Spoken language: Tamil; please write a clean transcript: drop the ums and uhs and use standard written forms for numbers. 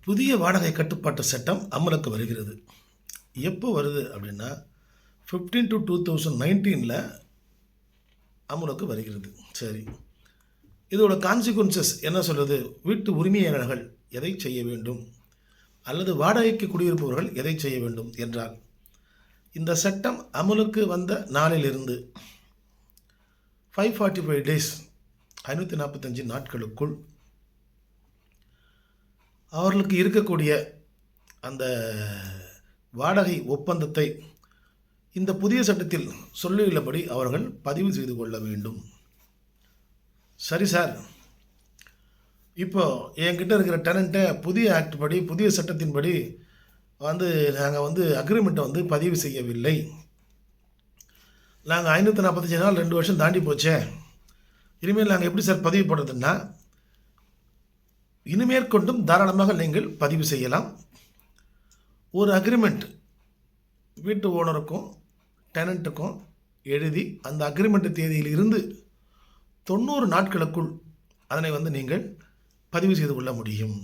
புதிய வாடகை கட்டுப்பாட்டு சட்டம் அமலுக்கு வருகிறது. எப்போ வருது அப்படின்னா 15/2/2019 அமலுக்கு வருகிறது. சரி, இதோட கான்சிக்வன்சஸ் என்ன சொல்கிறது? வீட்டு உரிமையாளர்கள் எதை செய்ய வேண்டும் அல்லது வாடகைக்கு குடியிருப்பவர்கள் எதை செய்ய வேண்டும் என்றால், இந்த சட்டம் அமலுக்கு வந்த நாளிலிருந்து 545 டேஸ் 545 நாட்களுக்குள் அவர்களுக்கு இருக்கக்கூடிய அந்த வாடகை ஒப்பந்தத்தை இந்த புதிய சட்டத்தில் சொல்லியுள்ளபடி அவர்கள் பதிவு செய்து கொள்ள வேண்டும். சரி சார், இப்போ என்கிட்ட இருக்கிற டெனண்ட்டை புதிய ஆக்ட் படி, புதிய சட்டத்தின்படி நாங்கள் அக்ரிமெண்ட்டை பதிவு செய்யவில்லை. நாங்கள் 545 நாள் 2 வருஷம் தாண்டி போச்சே, இனிமேல் நாங்கள் எப்படி சார் பதிவு பண்ணுறதுன்னா, இனிமேற்கொண்டும் தாராளமாக நீங்கள் பதிவு செய்யலாம். ஒரு அக்ரிமெண்ட் வீட்டு ஓனருக்கும் டெனண்ட்டுக்கும் எழுதி அந்த அக்ரிமெண்ட் தேதியில் இருந்து 90 நாட்களுக்குள் அதனை நீங்கள் பதிவு செய்து கொள்ள முடியும்.